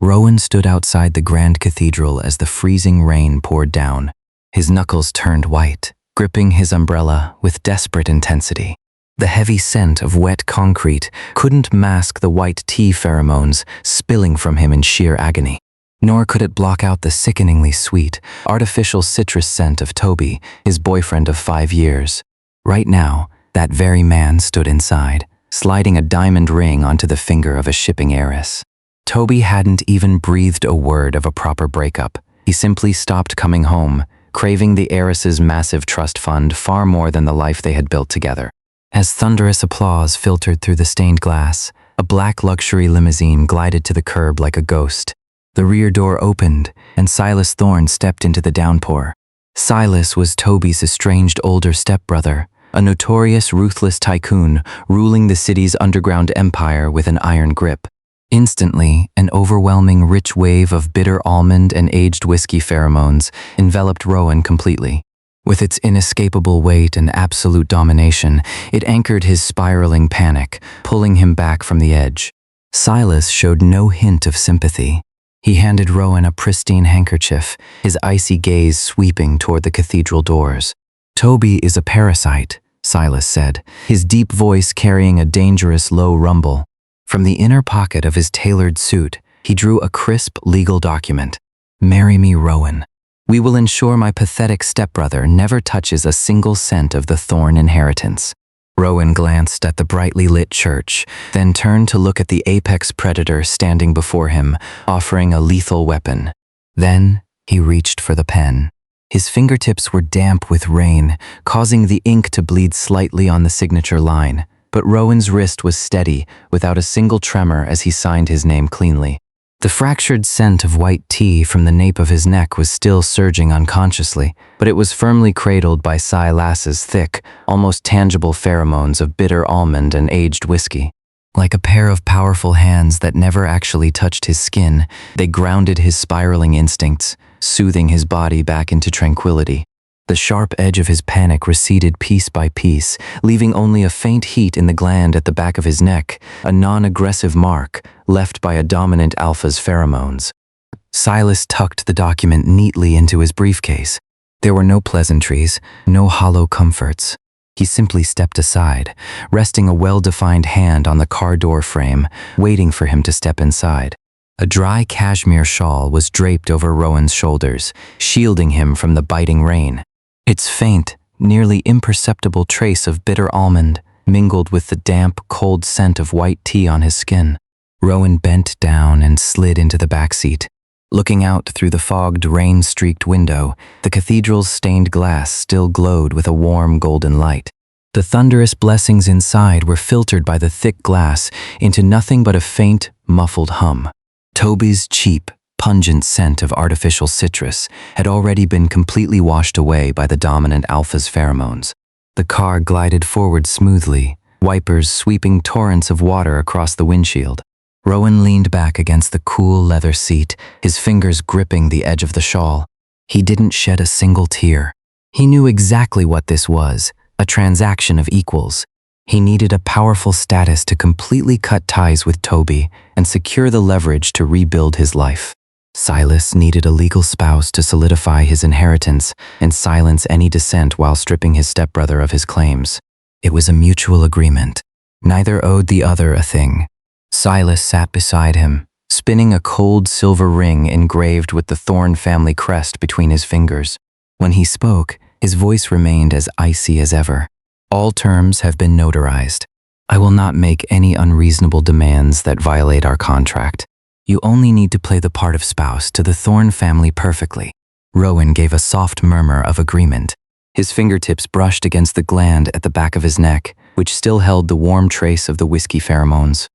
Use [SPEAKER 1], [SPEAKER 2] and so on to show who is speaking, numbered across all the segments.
[SPEAKER 1] Rowan stood outside the grand cathedral as the freezing rain poured down. His knuckles turned white, gripping his umbrella with desperate intensity. The heavy scent of wet concrete couldn't mask the white tea pheromones spilling from him in sheer agony. Nor could it block out the sickeningly sweet, artificial citrus scent of Toby, his boyfriend of 5 years. Right now, that very man stood inside, sliding a diamond ring onto the finger of a shipping heiress. Toby hadn't even breathed a word of a proper breakup. He simply stopped coming home, craving the heiress's massive trust fund far more than the life they had built together. As thunderous applause filtered through the stained glass, a black luxury limousine glided to the curb like a ghost. The rear door opened, and Silas Thorne stepped into the downpour. Silas was Toby's estranged older stepbrother, a notorious ruthless tycoon ruling the city's underground empire with an iron grip. Instantly, an overwhelming rich wave of bitter almond and aged whiskey pheromones enveloped Rowan completely. With its inescapable weight and absolute domination, it anchored his spiraling panic, pulling him back from the edge. Silas showed no hint of sympathy. He handed Rowan a pristine handkerchief, his icy gaze sweeping toward the cathedral doors. "Toby is a parasite," Silas said, his deep voice carrying a dangerous low rumble. From the inner pocket of his tailored suit, he drew a crisp legal document. "Marry me, Rowan. We will ensure my pathetic stepbrother never touches a single cent of the Thorne inheritance." Rowan glanced at the brightly lit church, then turned to look at the apex predator standing before him, offering a lethal weapon. Then he reached for the pen. His fingertips were damp with rain, causing the ink to bleed slightly on the signature line, but Rowan's wrist was steady, without a single tremor as he signed his name cleanly. The fractured scent of white tea from the nape of his neck was still surging unconsciously, but it was firmly cradled by Silas's thick, almost tangible pheromones of bitter almond and aged whiskey. Like a pair of powerful hands that never actually touched his skin, they grounded his spiraling instincts, soothing his body back into tranquility. The sharp edge of his panic receded piece by piece, leaving only a faint heat in the gland at the back of his neck, a non-aggressive mark left by a dominant alpha's pheromones. Silas tucked the document neatly into his briefcase. There were no pleasantries, no hollow comforts. He simply stepped aside, resting a well-defined hand on the car door frame, waiting for him to step inside. A dry cashmere shawl was draped over Rowan's shoulders, shielding him from the biting rain. Its faint, nearly imperceptible trace of bitter almond mingled with the damp, cold scent of white tea on his skin. Rowan bent down and slid into the back seat. Looking out through the fogged, rain-streaked window, the cathedral's stained glass still glowed with a warm golden light. The thunderous blessings inside were filtered by the thick glass into nothing but a faint, muffled hum. Toby's cheap, pungent scent of artificial citrus had already been completely washed away by the dominant alpha's pheromones. The car glided forward smoothly, wipers sweeping torrents of water across the windshield. Rowan leaned back against the cool leather seat, his fingers gripping the edge of the shawl. He didn't shed a single tear. He knew exactly what this was, a transaction of equals. He needed a powerful status to completely cut ties with Toby and secure the leverage to rebuild his life. Silas needed a legal spouse to solidify his inheritance and silence any dissent while stripping his stepbrother of his claims. It was a mutual agreement. Neither owed the other a thing. Silas sat beside him, spinning a cold silver ring engraved with the Thorne family crest between his fingers. When he spoke, his voice remained as icy as ever. "All terms have been notarized. I will not make any unreasonable demands that violate our contract. You only need to play the part of spouse to the Thorne family perfectly." Rowan gave a soft murmur of agreement. His fingertips brushed against the gland at the back of his neck, which still held the warm trace of the whiskey pheromones.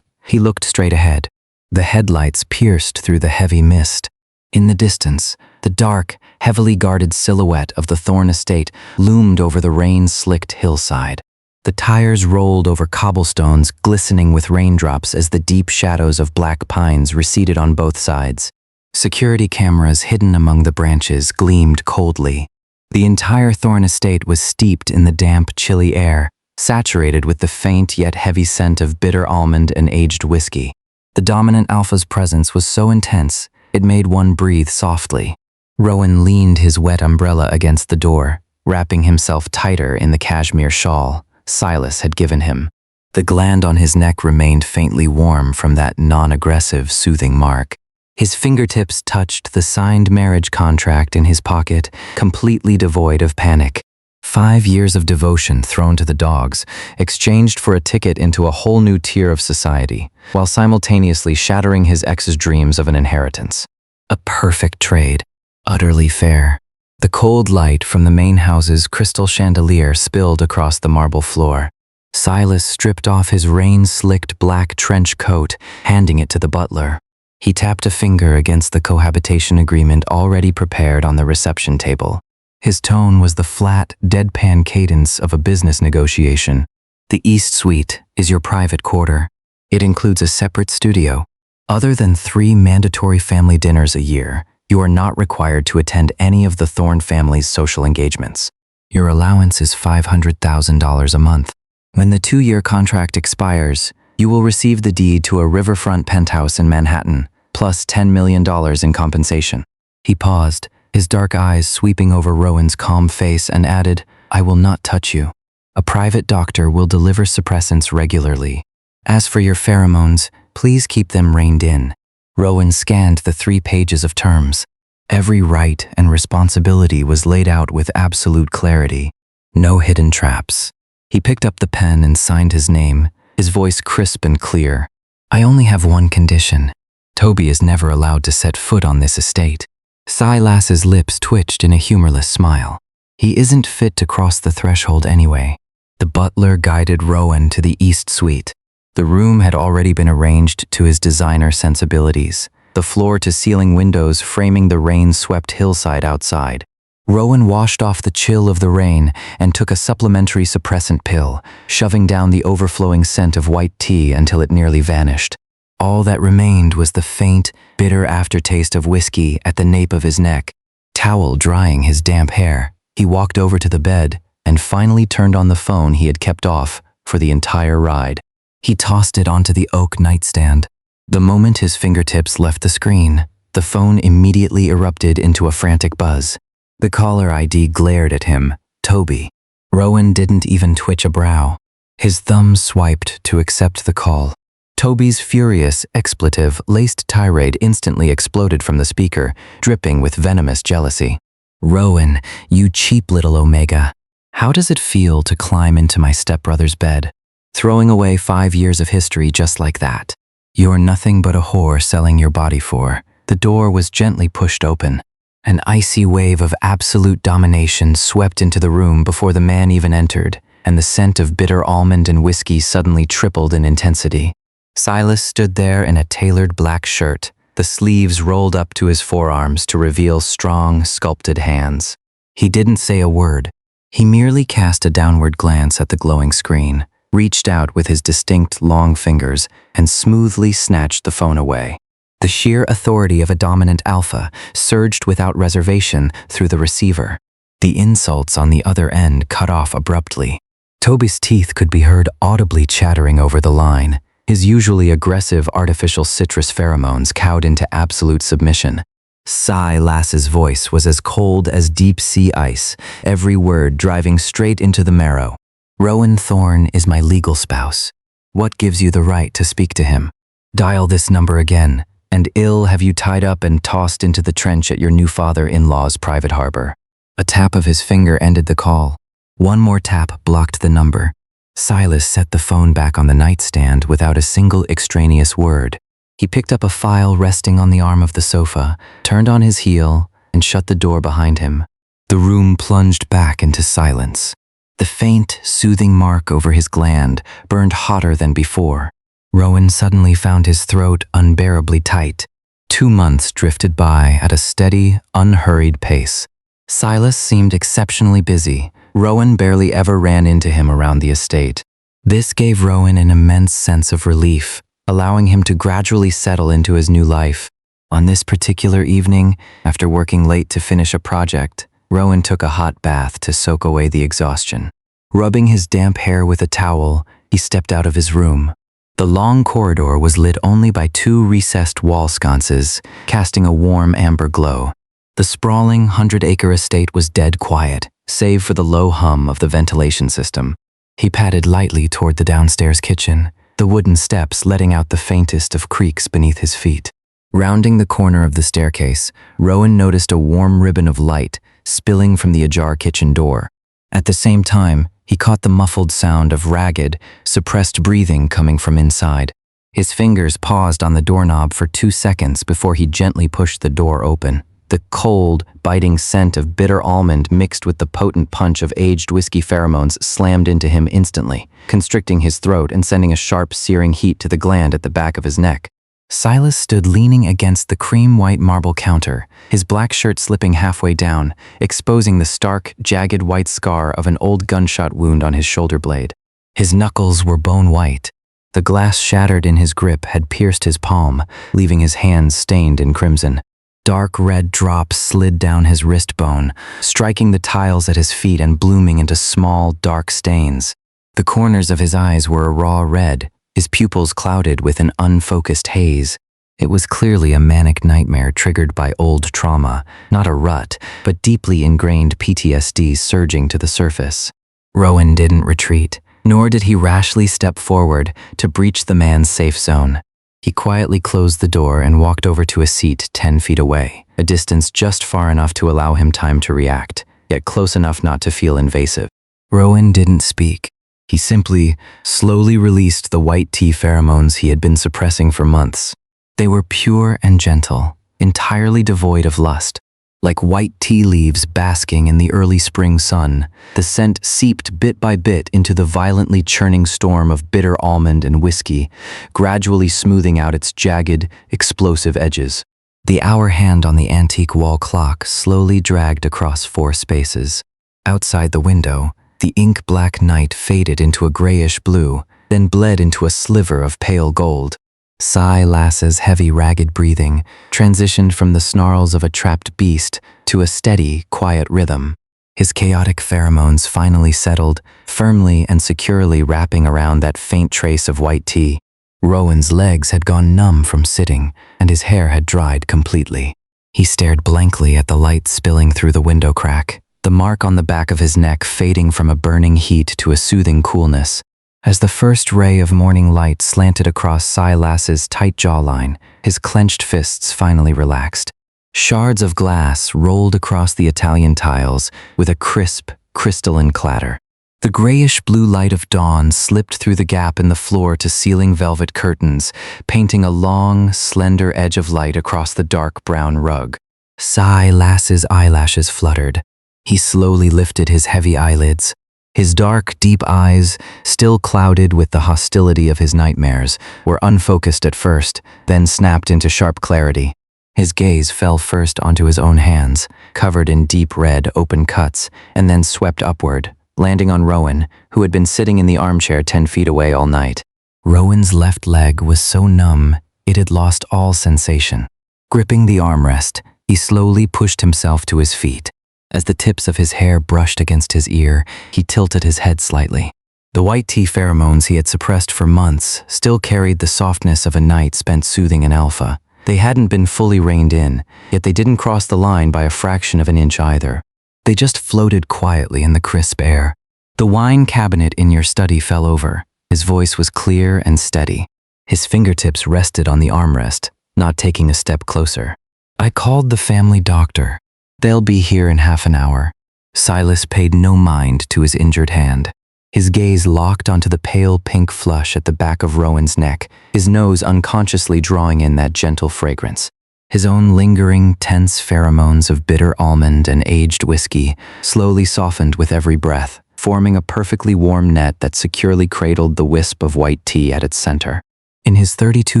[SPEAKER 1] He looked straight ahead. The headlights pierced through the heavy mist. In the distance, the dark, heavily guarded silhouette of the Thorne estate loomed over the rain-slicked hillside. The tires rolled over cobblestones glistening with raindrops as the deep shadows of black pines receded on both sides. Security cameras hidden among the branches gleamed coldly. The entire Thorne estate was steeped in the damp, chilly air, saturated with the faint yet heavy scent of bitter almond and aged whiskey. The dominant alpha's presence was so intense, it made one breathe softly. Rowan leaned his wet umbrella against the door, wrapping himself tighter in the cashmere shawl Silas had given him. The gland on his neck remained faintly warm from that non-aggressive, soothing mark. His fingertips touched the signed marriage contract in his pocket, completely devoid of panic. 5 years of devotion thrown to the dogs, exchanged for a ticket into a whole new tier of society, while simultaneously shattering his ex's dreams of an inheritance. A perfect trade, utterly fair. The cold light from the main house's crystal chandelier spilled across the marble floor. Silas stripped off his rain-slicked black trench coat, handing it to the butler. He tapped a finger against the cohabitation agreement already prepared on the reception table. His tone was the flat, deadpan cadence of a business negotiation. The East Suite is your private quarter. It includes a separate studio. Other than 3 mandatory family dinners a year, you are not required to attend any of the Thorne family's social engagements. Your allowance is $500,000 a month. When the 2-year contract expires, you will receive the deed to a riverfront penthouse in Manhattan, plus $10 million in compensation. He paused, his dark eyes sweeping over Rowan's calm face, and added, I will not touch you. A private doctor will deliver suppressants regularly. As for your pheromones, please keep them reined in. Rowan scanned the 3 pages of terms. Every right and responsibility was laid out with absolute clarity. No hidden traps. He picked up the pen and signed his name, his voice crisp and clear. I only have one condition. Toby is never allowed to set foot on this estate. Silas's lips twitched in a humorless smile. He isn't fit to cross the threshold anyway. The butler guided Rowan to the East Suite. The room had already been arranged to his designer sensibilities, the floor-to-ceiling windows framing the rain-swept hillside outside. Rowan washed off the chill of the rain and took a supplementary suppressant pill, shoving down the overflowing scent of white tea until it nearly vanished. All that remained was the faint, bitter aftertaste of whiskey at the nape of his neck. Towel drying his damp hair, he walked over to the bed and finally turned on the phone he had kept off for the entire ride. He tossed it onto the oak nightstand. The moment his fingertips left the screen, the phone immediately erupted into a frantic buzz. The caller ID glared at him, Toby. Rowan didn't even twitch a brow. His thumb swiped to accept the call. Toby's furious, expletive-laced tirade instantly exploded from the speaker, dripping with venomous jealousy. Rowan, you cheap little Omega. How does it feel to climb into my stepbrother's bed? Throwing away 5 years of history just like that. You're nothing but a whore selling your body for. The door was gently pushed open. An icy wave of absolute domination swept into the room before the man even entered, and the scent of bitter almond and whiskey suddenly tripled in intensity. Silas stood there in a tailored black shirt, the sleeves rolled up to his forearms to reveal strong, sculpted hands. He didn't say a word. He merely cast a downward glance at the glowing screen, reached out with his distinct long fingers, and smoothly snatched the phone away. The sheer authority of a dominant alpha surged without reservation through the receiver. The insults on the other end cut off abruptly. Toby's teeth could be heard audibly chattering over the line. His usually aggressive artificial citrus pheromones cowed into absolute submission. Silas's voice was as cold as deep-sea ice, every word driving straight into the marrow. Rowan Thorne is my legal spouse. What gives you the right to speak to him? Dial this number again, and ill have you tied up and tossed into the trench at your new father-in-law's private harbor. A tap of his finger ended the call. One more tap blocked the number. Silas set the phone back on the nightstand without a single extraneous word. He picked up a file resting on the arm of the sofa, turned on his heel, and shut the door behind him. The room plunged back into silence. The faint, soothing mark over his gland burned hotter than before. Rowan suddenly found his throat unbearably tight. 2 months drifted by at a steady, unhurried pace. Silas seemed exceptionally busy. Rowan barely ever ran into him around the estate. This gave Rowan an immense sense of relief, allowing him to gradually settle into his new life. On this particular evening, after working late to finish a project, Rowan took a hot bath to soak away the exhaustion. Rubbing his damp hair with a towel, he stepped out of his room. The long corridor was lit only by two recessed wall sconces, casting a warm amber glow. The sprawling 100-acre estate was dead quiet, save for the low hum of the ventilation system. He padded lightly toward the downstairs kitchen, the wooden steps letting out the faintest of creaks beneath his feet. Rounding the corner of the staircase, Rowan noticed a warm ribbon of light spilling from the ajar kitchen door. At the same time, he caught the muffled sound of ragged, suppressed breathing coming from inside. His fingers paused on the doorknob for 2 seconds before he gently pushed the door open. The cold, biting scent of bitter almond mixed with the potent punch of aged whiskey pheromones slammed into him instantly, constricting his throat and sending a sharp, searing heat to the gland at the back of his neck. Silas stood leaning against the cream-white marble counter, his black shirt slipping halfway down, exposing the stark, jagged white scar of an old gunshot wound on his shoulder blade. His knuckles were bone-white. The glass shattered in his grip had pierced his palm, leaving his hands stained in crimson. Dark red drops slid down his wrist bone, striking the tiles at his feet and blooming into small, dark stains. The corners of his eyes were a raw red, his pupils clouded with an unfocused haze. It was clearly a manic nightmare triggered by old trauma, not a rut, but deeply ingrained PTSD surging to the surface. Rowan didn't retreat, nor did he rashly step forward to breach the man's safe zone. He quietly closed the door and walked over to a seat 10 feet away, a distance just far enough to allow him time to react, yet close enough not to feel invasive. Rowan didn't speak. He simply, slowly released the white tea pheromones he had been suppressing for months. They were pure and gentle, entirely devoid of lust. Like white tea leaves basking in the early spring sun, the scent seeped bit by bit into the violently churning storm of bitter almond and whiskey, gradually smoothing out its jagged, explosive edges. The hour hand on the antique wall clock slowly dragged across 4 spaces. Outside the window, the ink-black night faded into a grayish blue, then bled into a sliver of pale gold. Silas's heavy, ragged breathing transitioned from the snarls of a trapped beast to a steady, quiet rhythm. His chaotic pheromones finally settled, firmly and securely wrapping around that faint trace of white tea. Rowan's legs had gone numb from sitting, and his hair had dried completely. He stared blankly at the light spilling through the window crack, the mark on the back of his neck fading from a burning heat to a soothing coolness. As the first ray of morning light slanted across Silas's tight jawline, his clenched fists finally relaxed. Shards of glass rolled across the Italian tiles with a crisp, crystalline clatter. The grayish-blue light of dawn slipped through the gap in the floor-to-ceiling velvet curtains, painting a long, slender edge of light across the dark brown rug. Silas's eyelashes fluttered. He slowly lifted his heavy eyelids. His dark, deep eyes, still clouded with the hostility of his nightmares, were unfocused at first, then snapped into sharp clarity. His gaze fell first onto his own hands, covered in deep red, open cuts, and then swept upward, landing on Rowan, who had been sitting in the armchair 10 feet away all night. Rowan's left leg was so numb, it had lost all sensation. Gripping the armrest, he slowly pushed himself to his feet. As the tips of his hair brushed against his ear, he tilted his head slightly. The white tea pheromones he had suppressed for months still carried the softness of a night spent soothing an alpha. They hadn't been fully reined in, yet they didn't cross the line by a fraction of an inch either. They just floated quietly in the crisp air. The wine cabinet in your study fell over. His voice was clear and steady. His fingertips rested on the armrest, not taking a step closer. I called the family doctor. They'll be here in half an hour. Silas paid no mind to his injured hand. His gaze locked onto the pale pink flush at the back of Rowan's neck, his nose unconsciously drawing in that gentle fragrance. His own lingering, tense pheromones of bitter almond and aged whiskey slowly softened with every breath, forming a perfectly warm net that securely cradled the wisp of white tea at its center. In his 32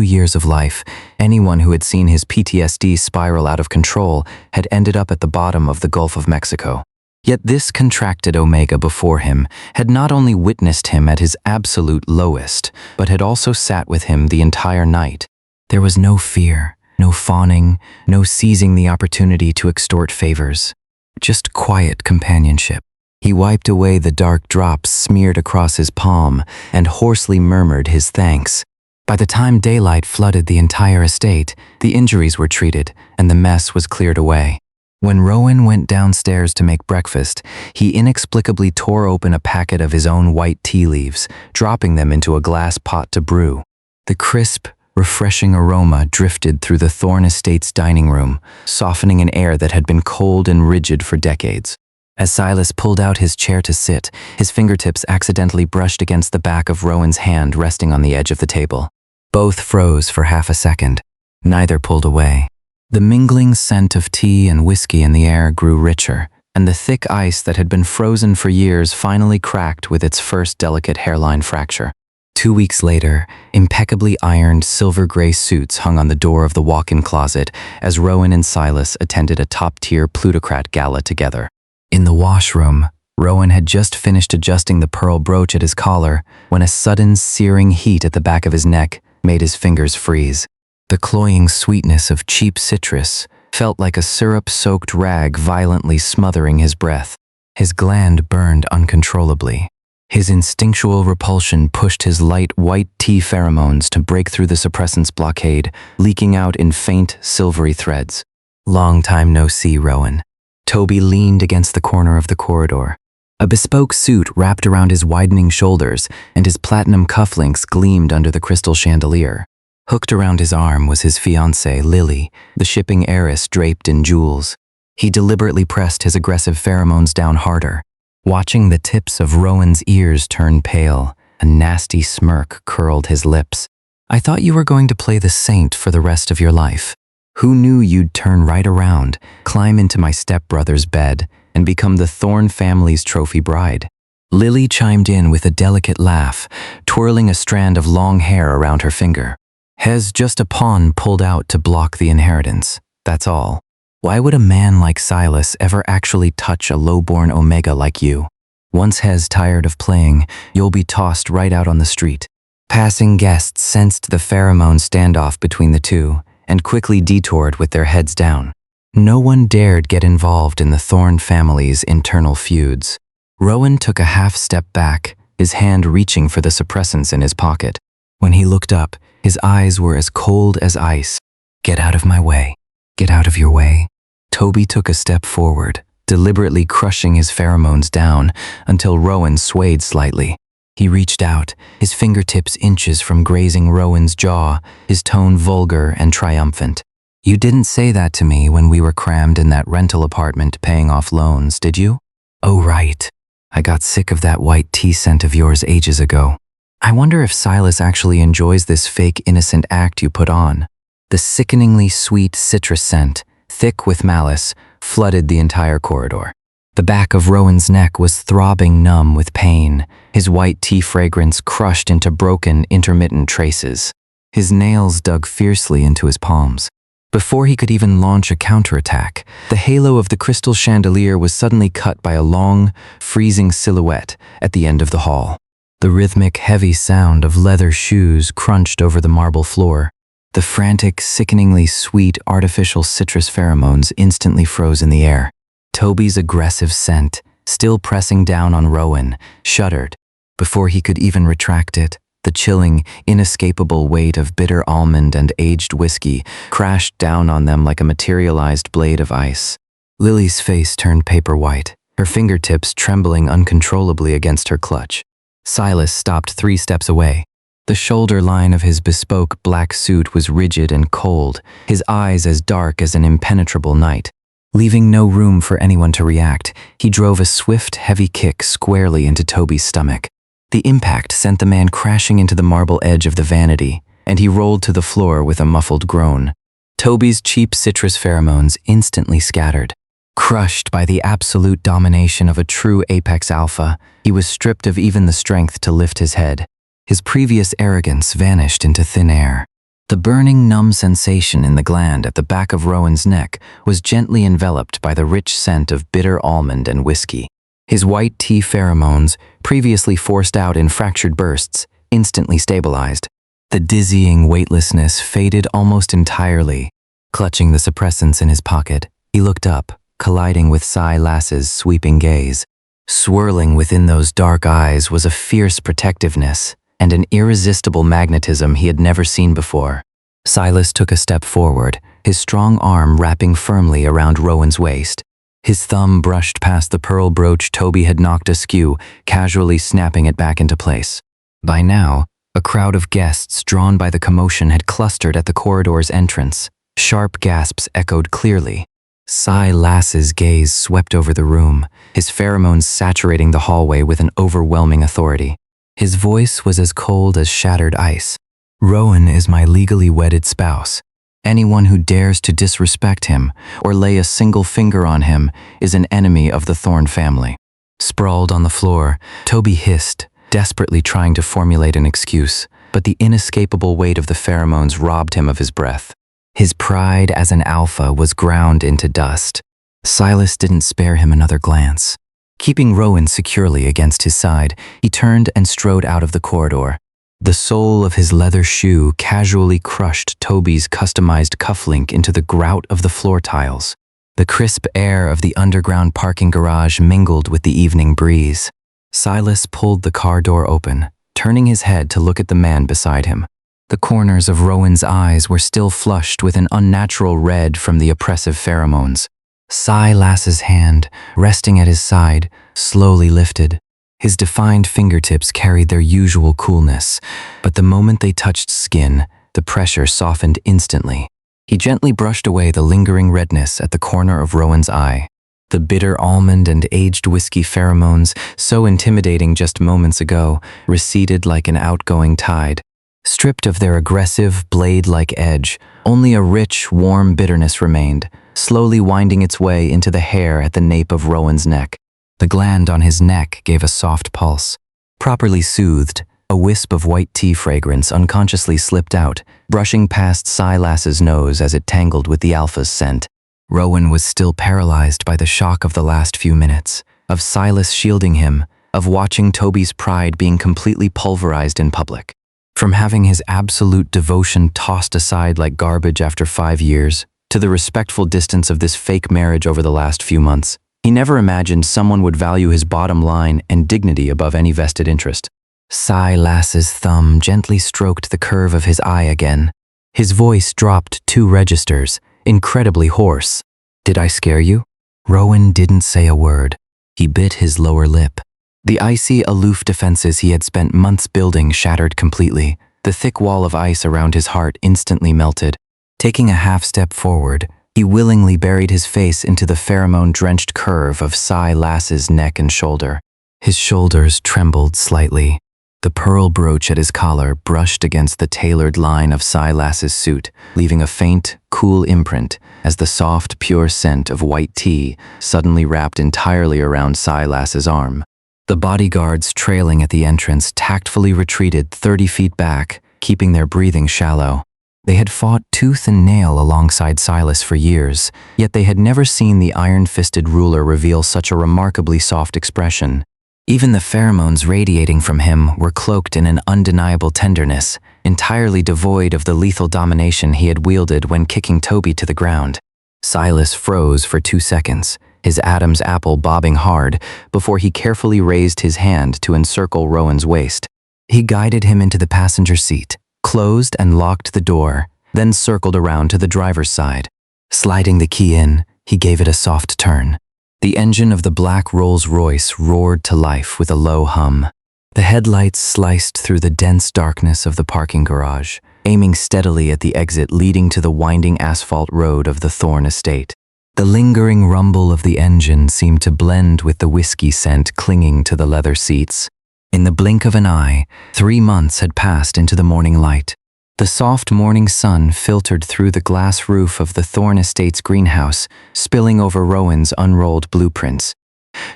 [SPEAKER 1] years of life, anyone who had seen his PTSD spiral out of control had ended up at the bottom of the Gulf of Mexico. Yet this contracted Omega before him had not only witnessed him at his absolute lowest, but had also sat with him the entire night. There was no fear, no fawning, no seizing the opportunity to extort favors. Just quiet companionship. He wiped away the dark drops smeared across his palm and hoarsely murmured his thanks. By the time daylight flooded the entire estate, the injuries were treated and the mess was cleared away. When Rowan went downstairs to make breakfast, he inexplicably tore open a packet of his own white tea leaves, dropping them into a glass pot to brew. The crisp, refreshing aroma drifted through the Thorne Estate's dining room, softening an air that had been cold and rigid for decades. As Silas pulled out his chair to sit, his fingertips accidentally brushed against the back of Rowan's hand resting on the edge of the table. Both froze for half a second. Neither pulled away. The mingling scent of tea and whiskey in the air grew richer, and the thick ice that had been frozen for years finally cracked with its first delicate hairline fracture. 2 weeks later, impeccably ironed silver-gray suits hung on the door of the walk-in closet as Rowan and Silas attended a top-tier plutocrat gala together. In the washroom, Rowan had just finished adjusting the pearl brooch at his collar when a sudden searing heat at the back of his neck made his fingers freeze. The cloying sweetness of cheap citrus felt like a syrup-soaked rag violently smothering his breath. His gland burned uncontrollably. His instinctual repulsion pushed his light white tea pheromones to break through the suppressant's blockade, leaking out in faint, silvery threads. Long time no see, Rowan. Toby leaned against the corner of the corridor. A bespoke suit wrapped around his widening shoulders, and his platinum cufflinks gleamed under the crystal chandelier. Hooked around his arm was his fiancée, Lily, the shipping heiress draped in jewels. He deliberately pressed his aggressive pheromones down harder. Watching the tips of Rowan's ears turn pale, a nasty smirk curled his lips. I thought you were going to play the saint for the rest of your life. Who knew you'd turn right around, climb into my stepbrother's bed, and become the Thorne family's trophy bride? Lily chimed in with a delicate laugh, twirling a strand of long hair around her finger. Hez just a pawn pulled out to block the inheritance, that's all. Why would a man like Silas ever actually touch a low-born Omega like you? Once Hez tired of playing, you'll be tossed right out on the street. Passing guests sensed the pheromone standoff between the two and quickly detoured with their heads down. No one dared get involved in the Thorne family's internal feuds. Rowan took a half step back, his hand reaching for the suppressants in his pocket. When he looked up, his eyes were as cold as ice. Get out of my way. Get out of your way. Toby took a step forward, deliberately crushing his pheromones down until Rowan swayed slightly. He reached out, his fingertips inches from grazing Rowan's jaw, his tone vulgar and triumphant. You didn't say that to me when we were crammed in that rental apartment paying off loans, did you? Oh, right. I got sick of that white tea scent of yours ages ago. I wonder if Silas actually enjoys this fake innocent act you put on. The sickeningly sweet citrus scent, thick with malice, flooded the entire corridor. The back of Rowan's neck was throbbing numb with pain, his white tea fragrance crushed into broken, intermittent traces. His nails dug fiercely into his palms. Before he could even launch a counterattack, the halo of the crystal chandelier was suddenly cut by a long, freezing silhouette at the end of the hall. The rhythmic, heavy sound of leather shoes crunched over the marble floor. The frantic, sickeningly sweet artificial citrus pheromones instantly froze in the air. Toby's aggressive scent, still pressing down on Rowan, shuddered. Before he could even retract it, the chilling, inescapable weight of bitter almond and aged whiskey crashed down on them like a materialized blade of ice. Lily's face turned paper white, her fingertips trembling uncontrollably against her clutch. Silas stopped 3 steps away. The shoulder line of his bespoke black suit was rigid and cold, his eyes as dark as an impenetrable night. Leaving no room for anyone to react, he drove a swift, heavy kick squarely into Toby's stomach. The impact sent the man crashing into the marble edge of the vanity, and he rolled to the floor with a muffled groan. Toby's cheap citrus pheromones instantly scattered. Crushed by the absolute domination of a true apex alpha, he was stripped of even the strength to lift his head. His previous arrogance vanished into thin air. The burning, numb sensation in the gland at the back of Rowan's neck was gently enveloped by the rich scent of bitter almond and whiskey. His white tea pheromones, previously forced out in fractured bursts, instantly stabilized. The dizzying weightlessness faded almost entirely. Clutching the suppressants in his pocket, he looked up, colliding with Silas's sweeping gaze. Swirling within those dark eyes was a fierce protectiveness, and an irresistible magnetism he had never seen before. Silas took a step forward, his strong arm wrapping firmly around Rowan's waist. His thumb brushed past the pearl brooch Toby had knocked askew, casually snapping it back into place. By now, a crowd of guests drawn by the commotion had clustered at the corridor's entrance. Sharp gasps echoed clearly. Silas's gaze swept over the room, his pheromones saturating the hallway with an overwhelming authority. His voice was as cold as shattered ice. "Rowan is my legally wedded spouse. Anyone who dares to disrespect him or lay a single finger on him is an enemy of the Thorn family." Sprawled on the floor, Toby hissed, desperately trying to formulate an excuse, but the inescapable weight of the pheromones robbed him of his breath. His pride as an alpha was ground into dust. Silas didn't spare him another glance. Keeping Rowan securely against his side, he turned and strode out of the corridor. The sole of his leather shoe casually crushed Toby's customized cufflink into the grout of the floor tiles. The crisp air of the underground parking garage mingled with the evening breeze. Silas pulled the car door open, turning his head to look at the man beside him. The corners of Rowan's eyes were still flushed with an unnatural red from the oppressive pheromones. Silas's hand, resting at his side, slowly lifted. His defined fingertips carried their usual coolness, but the moment they touched skin, the pressure softened instantly. He gently brushed away the lingering redness at the corner of Rowan's eye. The bitter almond and aged whiskey pheromones, so intimidating just moments ago, receded like an outgoing tide. Stripped of their aggressive, blade-like edge, only a rich, warm bitterness remained, slowly winding its way into the hair at the nape of Rowan's neck. The gland on his neck gave a soft pulse. Properly soothed, a wisp of white tea fragrance unconsciously slipped out, brushing past Silas's nose as it tangled with the alpha's scent. Rowan was still paralyzed by the shock of the last few minutes, of Silas shielding him, of watching Toby's pride being completely pulverized in public. From having his absolute devotion tossed aside like garbage after 5 years, to the respectful distance of this fake marriage over the last few months, he never imagined someone would value his bottom line and dignity above any vested interest. Silas's thumb gently stroked the curve of his eye again. His voice dropped 2 registers, incredibly hoarse. "Did I scare you?" Rowan didn't say a word. He bit his lower lip. The icy, aloof defenses he had spent months building shattered completely. The thick wall of ice around his heart instantly melted. Taking a half step forward, he willingly buried his face into the pheromone-drenched curve of Silas's neck and shoulder. His shoulders trembled slightly. The pearl brooch at his collar brushed against the tailored line of Silas's suit, leaving a faint, cool imprint as the soft, pure scent of white tea suddenly wrapped entirely around Silas's arm. The bodyguards trailing at the entrance tactfully retreated 30 feet back, keeping their breathing shallow. They had fought tooth and nail alongside Silas for years, yet they had never seen the iron-fisted ruler reveal such a remarkably soft expression. Even the pheromones radiating from him were cloaked in an undeniable tenderness, entirely devoid of the lethal domination he had wielded when kicking Toby to the ground. Silas froze for 2 seconds, his Adam's apple bobbing hard, before he carefully raised his hand to encircle Rowan's waist. He guided him into the passenger seat, closed and locked the door, then circled around to the driver's side. Sliding the key in, he gave it a soft turn. The engine of the black Rolls-Royce roared to life with a low hum. The headlights sliced through the dense darkness of the parking garage, aiming steadily at the exit leading to the winding asphalt road of the Thorn estate. The lingering rumble of the engine seemed to blend with the whiskey scent clinging to the leather seats. In the blink of an eye, 3 months had passed into the morning light. The soft morning sun filtered through the glass roof of the Thorn estate's greenhouse, spilling over Rowan's unrolled blueprints.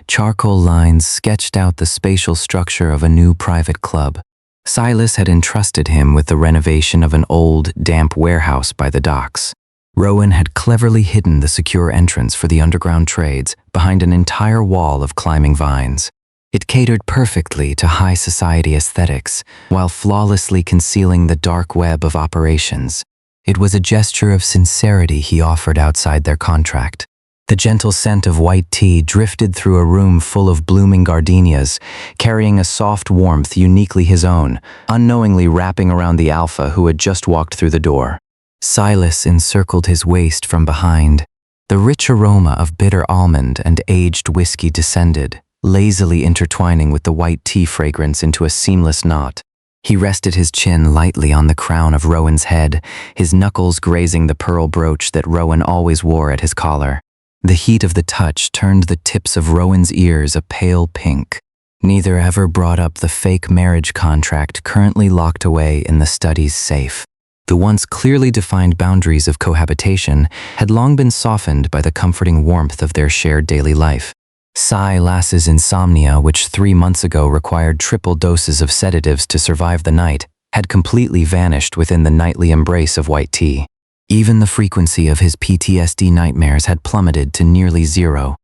[SPEAKER 1] Charcoal lines sketched out the spatial structure of a new private club. Silas had entrusted him with the renovation of an old, damp warehouse by the docks. Rowan had cleverly hidden the secure entrance for the underground trades behind an entire wall of climbing vines. It catered perfectly to high society aesthetics, while flawlessly concealing the dark web of operations. It was a gesture of sincerity he offered outside their contract. The gentle scent of white tea drifted through a room full of blooming gardenias, carrying a soft warmth uniquely his own, unknowingly wrapping around the alpha who had just walked through the door. Silas encircled his waist from behind. The rich aroma of bitter almond and aged whiskey descended, lazily intertwining with the white tea fragrance into a seamless knot. He rested his chin lightly on the crown of Rowan's head, his knuckles grazing the pearl brooch that Rowan always wore at his collar. The heat of the touch turned the tips of Rowan's ears a pale pink. Neither ever brought up the fake marriage contract currently locked away in the study's safe. The once clearly defined boundaries of cohabitation had long been softened by the comforting warmth of their shared daily life. Silas's insomnia, which 3 months ago required triple doses of sedatives to survive the night, had completely vanished within the nightly embrace of white tea. Even the frequency of his PTSD nightmares had plummeted to nearly zero.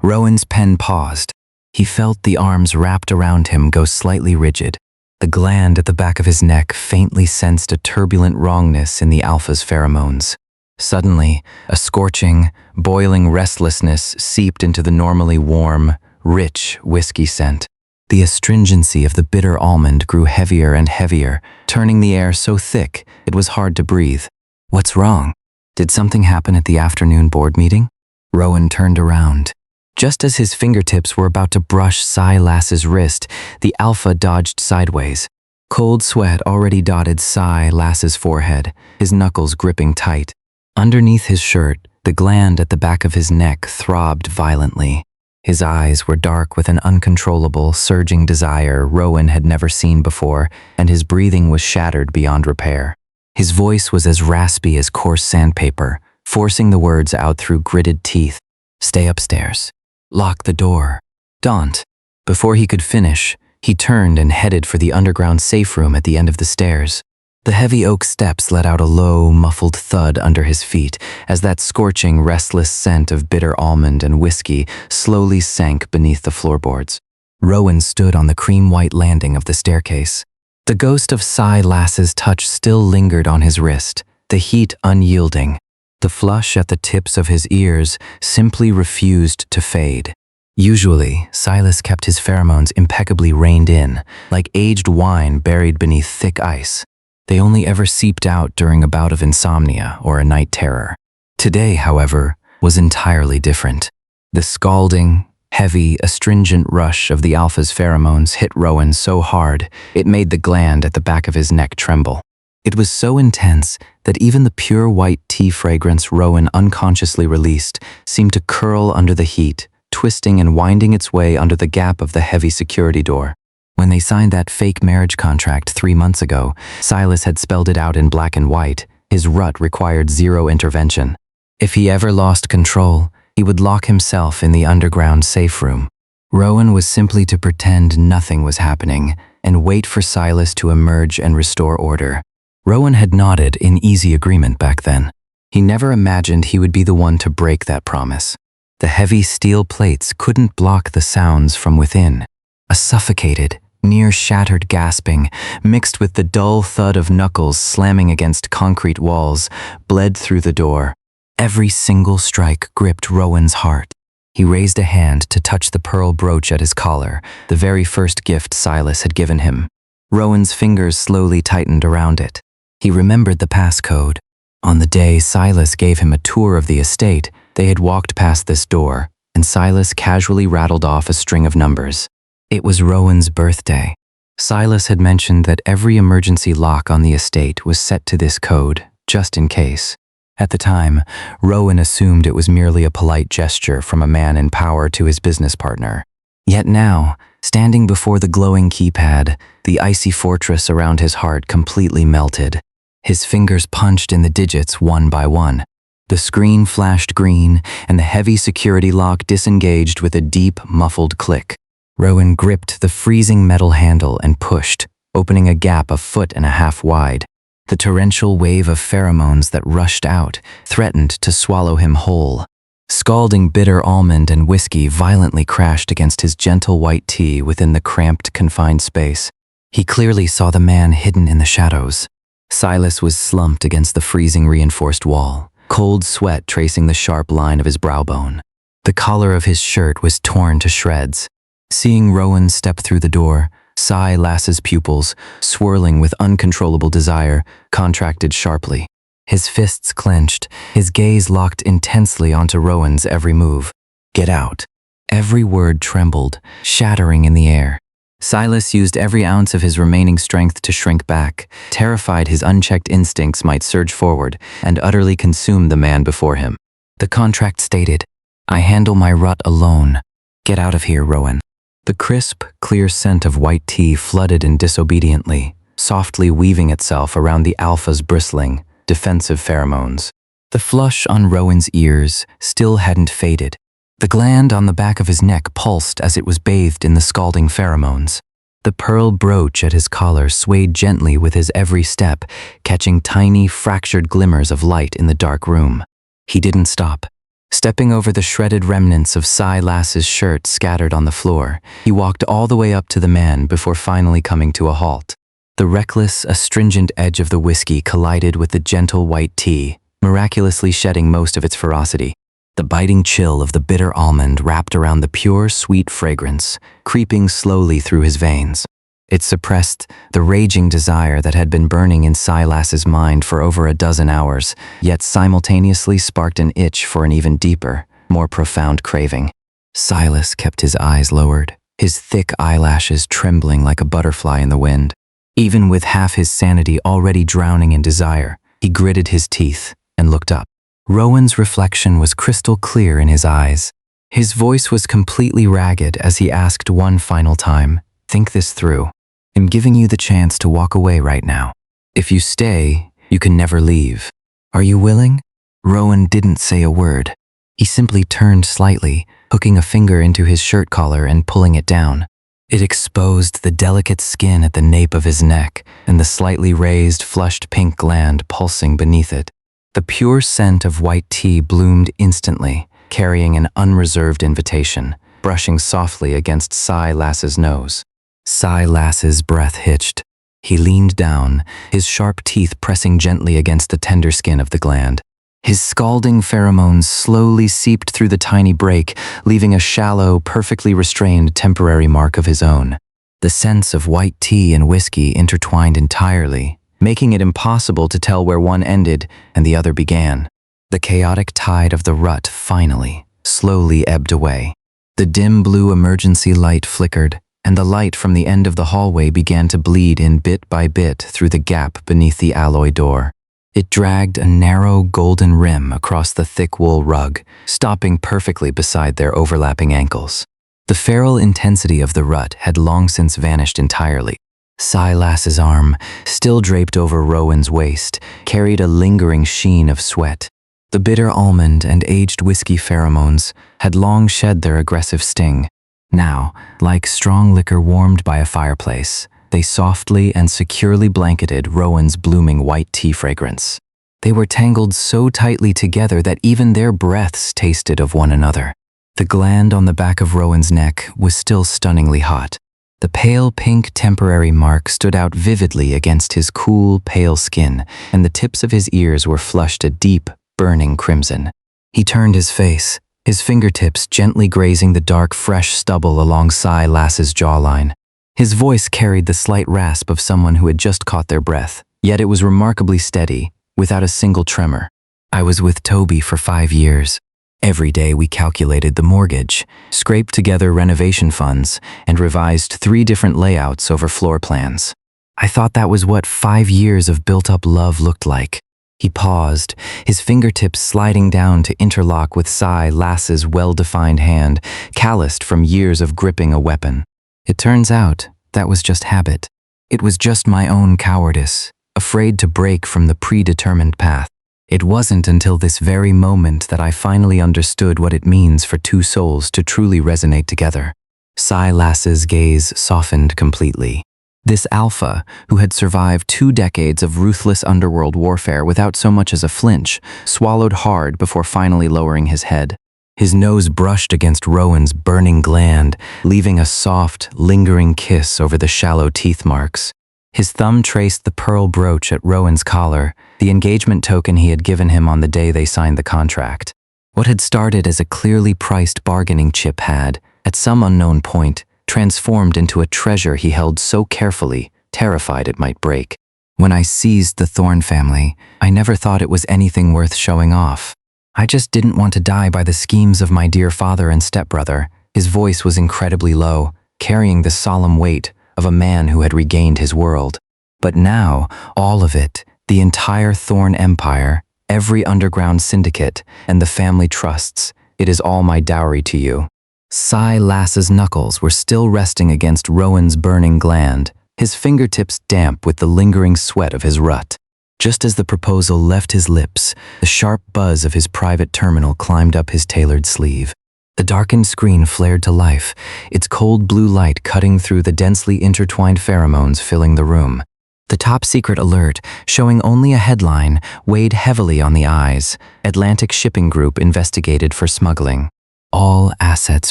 [SPEAKER 1] Rowan's pen paused. He felt the arms wrapped around him go slightly rigid. The gland at the back of his neck faintly sensed a turbulent wrongness in the alpha's pheromones. Suddenly, a scorching, boiling restlessness seeped into the normally warm, rich whiskey scent. The astringency of the bitter almond grew heavier and heavier, turning the air so thick it was hard to breathe. What's wrong? Did something happen at the afternoon board meeting? Rowan turned around. Just as his fingertips were about to brush Silas's wrist, the alpha dodged sideways. Cold sweat already dotted Silas's forehead, his knuckles gripping tight. Underneath his shirt, the gland at the back of his neck throbbed violently. His eyes were dark with an uncontrollable, surging desire Rowan had never seen before, and his breathing was shattered beyond repair. His voice was as raspy as coarse sandpaper, forcing the words out through gritted teeth. Stay upstairs. Lock the door. Don't. Before he could finish, he turned and headed for the underground safe room at the end of the stairs. The heavy oak steps let out a low, muffled thud under his feet as that scorching, restless scent of bitter almond and whiskey slowly sank beneath the floorboards. Rowan stood on the cream-white landing of the staircase. The ghost of Silas's touch still lingered on his wrist, the heat unyielding. The flush at the tips of his ears simply refused to fade. Usually, Silas kept his pheromones impeccably reined in, like aged wine buried beneath thick ice. They only ever seeped out during a bout of insomnia or a night terror. Today, however, was entirely different. The scalding, heavy, astringent rush of the alpha's pheromones hit Rowan so hard it made the gland at the back of his neck tremble. It was so intense that even the pure white tea fragrance Rowan unconsciously released seemed to curl under the heat, twisting and winding its way under the gap of the heavy security door. When they signed that fake marriage contract 3 months ago, Silas had spelled it out in black and white. His rut required zero intervention. If he ever lost control, he would lock himself in the underground safe room. Rowan was simply to pretend nothing was happening and wait for Silas to emerge and restore order. Rowan had nodded in easy agreement back then. He never imagined he would be the one to break that promise. The heavy steel plates couldn't block the sounds from within. A suffocated, near-shattered gasping, mixed with the dull thud of knuckles slamming against concrete walls, bled through the door. Every single strike gripped Rowan's heart. He raised a hand to touch the pearl brooch at his collar, the very first gift Silas had given him. Rowan's fingers slowly tightened around it. He remembered the passcode. On the day Silas gave him a tour of the estate, they had walked past this door, and Silas casually rattled off a string of numbers. It was Rowan's birthday. Silas had mentioned that every emergency lock on the estate was set to this code, just in case. At the time, Rowan assumed it was merely a polite gesture from a man in power to his business partner. Yet now, standing before the glowing keypad, the icy fortress around his heart completely melted. His fingers punched in the digits one by one. The screen flashed green, and the heavy security lock disengaged with a deep, muffled click. Rowan gripped the freezing metal handle and pushed, opening a gap 1.5 feet wide. The torrential wave of pheromones that rushed out threatened to swallow him whole. Scalding bitter almond and whiskey violently crashed against his gentle white tea within the cramped, confined space. He clearly saw the man hidden in the shadows. Silas was slumped against the freezing reinforced wall, cold sweat tracing the sharp line of his brow bone. The collar of his shirt was torn to shreds. Seeing Rowan step through the door, Silas's pupils, swirling with uncontrollable desire, contracted sharply. His fists clenched, his gaze locked intensely onto Rowan's every move. "Get out." Every word trembled, shattering in the air. Silas used every ounce of his remaining strength to shrink back, terrified his unchecked instincts might surge forward and utterly consume the man before him. The contract stated, "I handle my rut alone. Get out of here, Rowan." The crisp, clear scent of white tea flooded in disobediently, softly weaving itself around the alpha's bristling, defensive pheromones. The flush on Rowan's ears still hadn't faded. The gland on the back of his neck pulsed as it was bathed in the scalding pheromones. The pearl brooch at his collar swayed gently with his every step, catching tiny, fractured glimmers of light in the dark room. He didn't stop. Stepping over the shredded remnants of Silas's shirt scattered on the floor, he walked all the way up to the man before finally coming to a halt. The reckless, astringent edge of the whiskey collided with the gentle white tea, miraculously shedding most of its ferocity. The biting chill of the bitter almond wrapped around the pure, sweet fragrance, creeping slowly through his veins. It suppressed the raging desire that had been burning in Silas's mind for over a dozen hours, yet simultaneously sparked an itch for an even deeper, more profound craving. Silas kept his eyes lowered, his thick eyelashes trembling like a butterfly in the wind. Even with half his sanity already drowning in desire, he gritted his teeth and looked up. Rowan's reflection was crystal clear in his eyes. His voice was completely ragged as he asked one final time, "Think this through. I'm giving you the chance to walk away right now. If you stay, you can never leave. Are you willing?" Rowan didn't say a word. He simply turned slightly, hooking a finger into his shirt collar and pulling it down. It exposed the delicate skin at the nape of his neck and the slightly raised, flushed pink gland pulsing beneath it. The pure scent of white tea bloomed instantly, carrying an unreserved invitation, brushing softly against Silas's nose. Silas's breath hitched. He leaned down, his sharp teeth pressing gently against the tender skin of the gland. His scalding pheromones slowly seeped through the tiny break, leaving a shallow, perfectly restrained temporary mark of his own. The scents of white tea and whiskey intertwined entirely, making it impossible to tell where one ended and the other began. The chaotic tide of the rut finally, slowly ebbed away. The dim blue emergency light flickered, and the light from the end of the hallway began to bleed in bit by bit through the gap beneath the alloy door. It dragged a narrow golden rim across the thick wool rug, stopping perfectly beside their overlapping ankles. The feral intensity of the rut had long since vanished entirely. Silas's arm, still draped over Rowan's waist, carried a lingering sheen of sweat. The bitter almond and aged whiskey pheromones had long shed their aggressive sting. Now, like strong liquor warmed by a fireplace, they softly and securely blanketed Rowan's blooming white tea fragrance. They were tangled so tightly together that even their breaths tasted of one another. The gland on the back of Rowan's neck was still stunningly hot. The pale pink temporary mark stood out vividly against his cool, pale skin, and the tips of his ears were flushed a deep, burning crimson. He turned his face, his fingertips gently grazing the dark, fresh stubble along Silas's jawline. His voice carried the slight rasp of someone who had just caught their breath, yet it was remarkably steady, without a single tremor. "I was with Toby for 5 years. Every day we calculated the mortgage, scraped together renovation funds, and revised 3 different layouts over floor plans. I thought that was what 5 years of built-up love looked like." He paused, his fingertips sliding down to interlock with Silas's well-defined hand, calloused from years of gripping a weapon. "It turns out that was just habit. It was just my own cowardice, afraid to break from the predetermined path. It wasn't until this very moment that I finally understood what it means for 2 souls to truly resonate together." Silas's gaze softened completely. This alpha, who had survived 2 decades of ruthless underworld warfare without so much as a flinch, swallowed hard before finally lowering his head. His nose brushed against Rowan's burning gland, leaving a soft, lingering kiss over the shallow teeth marks. His thumb traced the pearl brooch at Rowan's collar, the engagement token he had given him on the day they signed the contract. What had started as a clearly priced bargaining chip had, at some unknown point, transformed into a treasure he held so carefully, terrified it might break. When I seized the Thorn family, I never thought it was anything worth showing off. I just didn't want to die by the schemes of my dear father and stepbrother. His voice was incredibly low, carrying the solemn weight of a man who had regained his world. But now, all of it, the entire Thorn Empire, every underground syndicate, and the family trusts, it is all my dowry to you. Silas's knuckles were still resting against Rowan's burning gland, his fingertips damp with the lingering sweat of his rut. Just as the proposal left his lips, the sharp buzz of his private terminal climbed up his tailored sleeve. The darkened screen flared to life, its cold blue light cutting through the densely intertwined pheromones filling the room. The top-secret alert, showing only a headline, weighed heavily on the eyes. Atlantic Shipping Group investigated for smuggling. All assets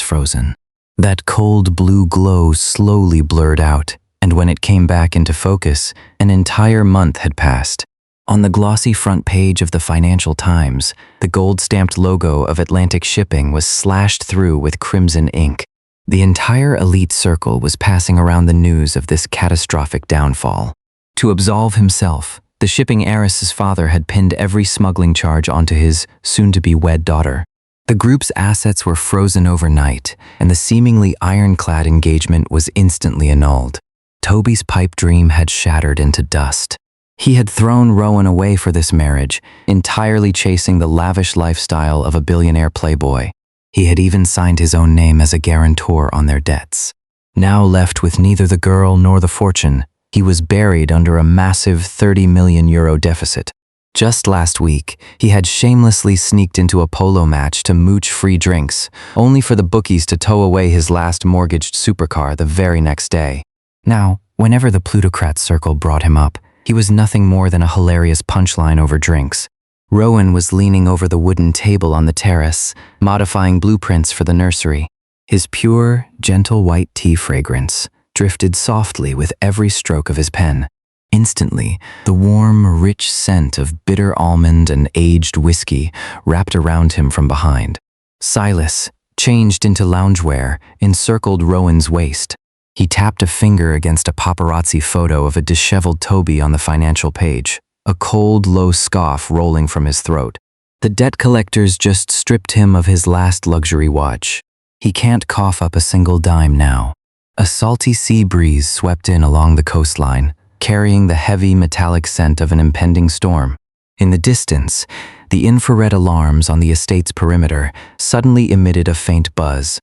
[SPEAKER 1] frozen. That cold blue glow slowly blurred out, and when it came back into focus, an entire month had passed. On the glossy front page of the Financial Times, the gold-stamped logo of Atlantic Shipping was slashed through with crimson ink. The entire elite circle was passing around the news of this catastrophic downfall. To absolve himself, the shipping heiress's father had pinned every smuggling charge onto his soon-to-be-wed daughter. The group's assets were frozen overnight, and the seemingly ironclad engagement was instantly annulled. Toby's pipe dream had shattered into dust. He had thrown Rowan away for this marriage, entirely chasing the lavish lifestyle of a billionaire playboy. He had even signed his own name as a guarantor on their debts. Now left with neither the girl nor the fortune, he was buried under a massive €30 million deficit. Just last week, he had shamelessly sneaked into a polo match to mooch free drinks, only for the bookies to tow away his last mortgaged supercar the very next day. Now, whenever the plutocrat circle brought him up, he was nothing more than a hilarious punchline over drinks. Rowan was leaning over the wooden table on the terrace, modifying blueprints for the nursery. His pure, gentle white tea fragrance drifted softly with every stroke of his pen. Instantly, the warm, rich scent of bitter almond and aged whiskey wrapped around him from behind. Silas, changed into loungewear, encircled Rowan's waist. He tapped a finger against a paparazzi photo of a disheveled Toby on the financial page, a cold, low scoff rolling from his throat. The debt collectors just stripped him of his last luxury watch. He can't cough up a single dime now. A salty sea breeze swept in along the coastline, carrying the heavy metallic scent of an impending storm. In the distance, the infrared alarms on the estate's perimeter suddenly emitted a faint buzz.